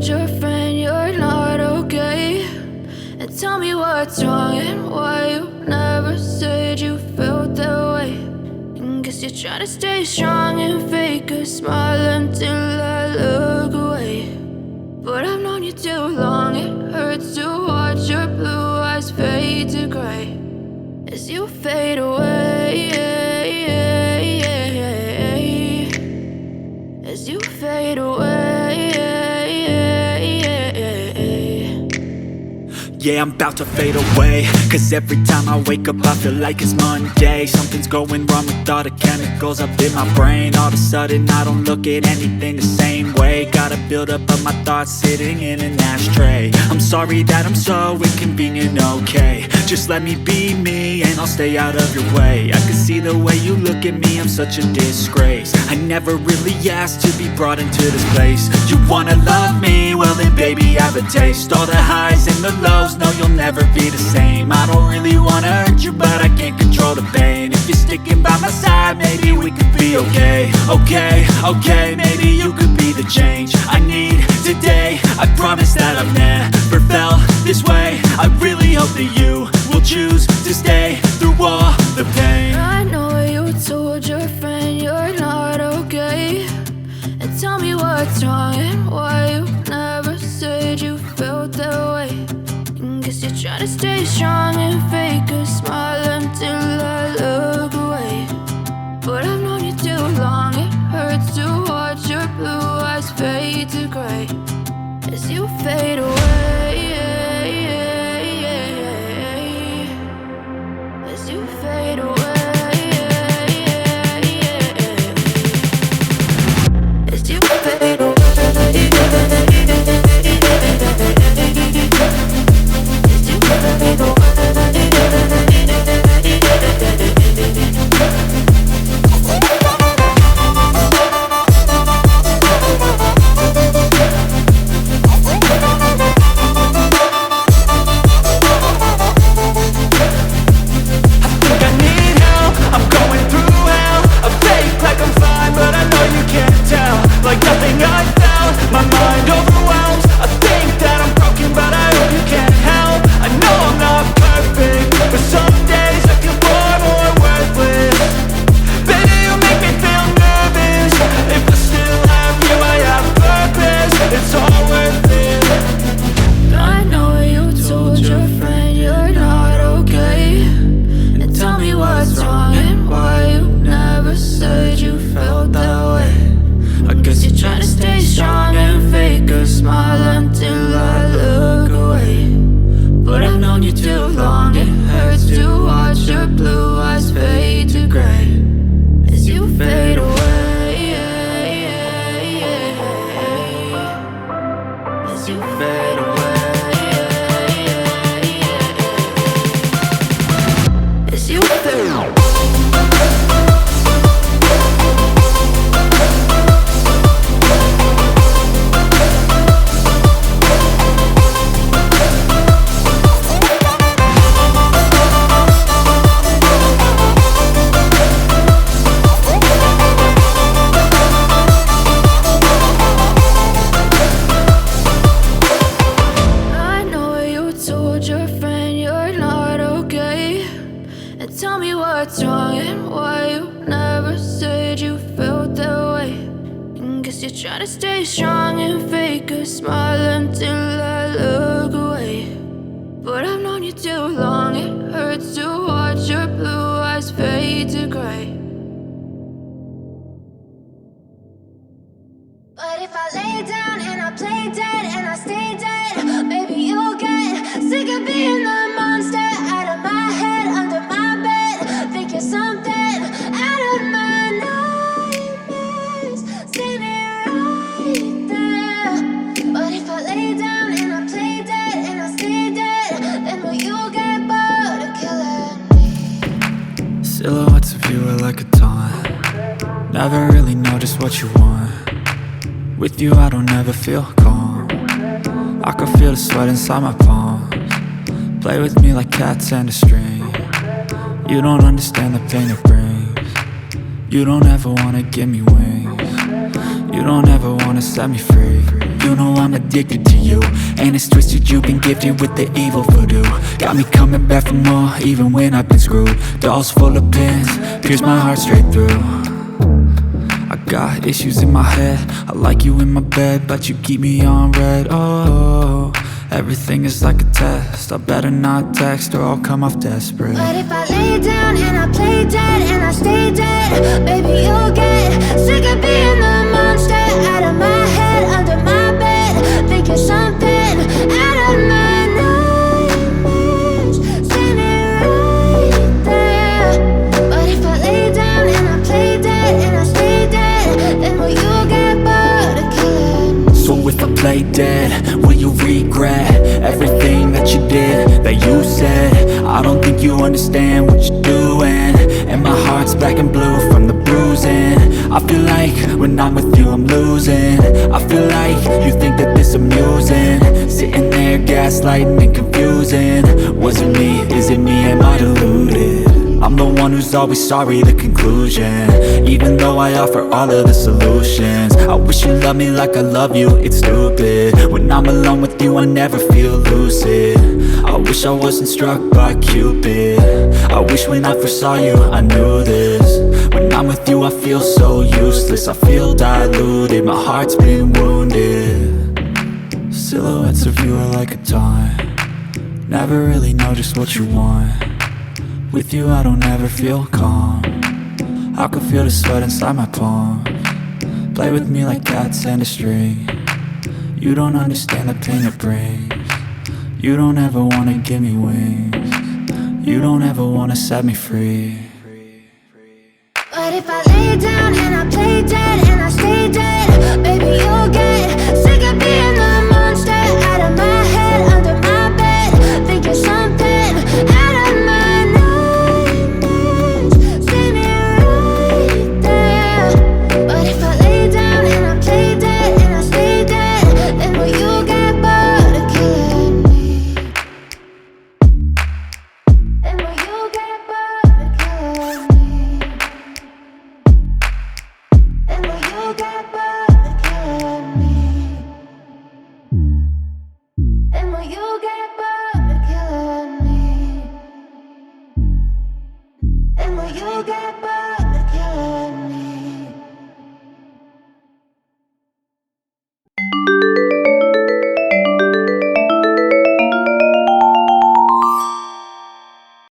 told your friend you're not okay? And tell me what's wrong and why you never said you felt that way. And guess you're trying to stay strong and fake a smile until I look away. But I've known you too long, it hurts to watch your blue eyes fade to gray as you fade away, as you fade away. Yeah, I'm about to fade away, cause every time I wake up I feel like it's Monday. Something's going wrong with all the chemicals up in my brain. All of a sudden I don't look at anything the same way. Got a build up of my thoughts sitting in an ashtray. I'm sorry that I'm so inconvenient, okay? Just let me be me and I'll stay out of your way. I can see the way you look at me, I'm such a disgrace. I never really asked to be brought into this place. You wanna love me? Well then baby have a taste. All the highs and the lows, no, you'll never be the same. I don't really wanna hurt you, but I can't control the pain. If you're sticking by my side, maybe we could be okay. Okay, maybe you could be the change I need today. I promise that I've never felt this way. I really hope that you will choose to stay through all the pain. I know you told your friend you're not okay. And tell me what's wrong and why you never said you felt that way. Guess you're trying to stay strong and fake a smile until I look away. But I've known you too long, it hurts to watch your blue eyes fade to gray as you fade away, as you fade away, as you fade away. But if I lay down and I play dead and I stay dead, maybe you'll get sick of being the monster out of my head, under my bed, thinking something out of my nightmares, standing right there. But if I lay down and I play dead and I stay dead, then will you get bored of killing me? Silhouettes of you are like a taunt. Never really know just what you want. With you I don't ever feel calm. I can feel the sweat inside my palms. Play with me like cats and a string. You don't understand the pain it brings. You don't ever wanna give me wings. You don't ever wanna set me free. You know I'm addicted to you, and it's twisted, you've been gifted with the evil voodoo. Got me coming back for more, even when I've been screwed. Dolls full of pins, pierce my heart straight through. I got issues in my head, I like you in my bed, but you keep me on red. Oh, everything is like a test, I better not text or I'll come off desperate. But if I lay down and I play dead and I stay dead, baby you'll get sick of being the monster out of my head, under my bed, thinking something out of my nightmares, standing right there. But if I lay down and I play dead and I stay dead, then will you get bored of killing? So if I play dead, will you regret everything that you did, that you said? I don't think you understand what you're doing, and my heart's black and blue from the bruising. I feel like when I'm with you I'm losing. I feel like you think that this amusing, sitting there gaslighting and confusing. Was it me? Is it me? Am I deluded? I'm the one who's always sorry, the conclusion, even though I offer all of the solutions. I wish you loved me like I love you, it's stupid. When I'm alone with you I never feel lucid. I wish I wasn't struck by Cupid. I wish when I first saw you I knew this. When I'm with you I feel so useless, I feel diluted, my heart's been wounded. Silhouettes of you are like a taunt, never really know just what you want. With you I don't ever feel calm, I can feel the sweat inside my palm. Play with me like cats and a string, you don't understand the pain it brings. You don't ever wanna give me wings, you don't ever wanna set me free. But if I lay down and I play dead and I stay dead, baby you'll get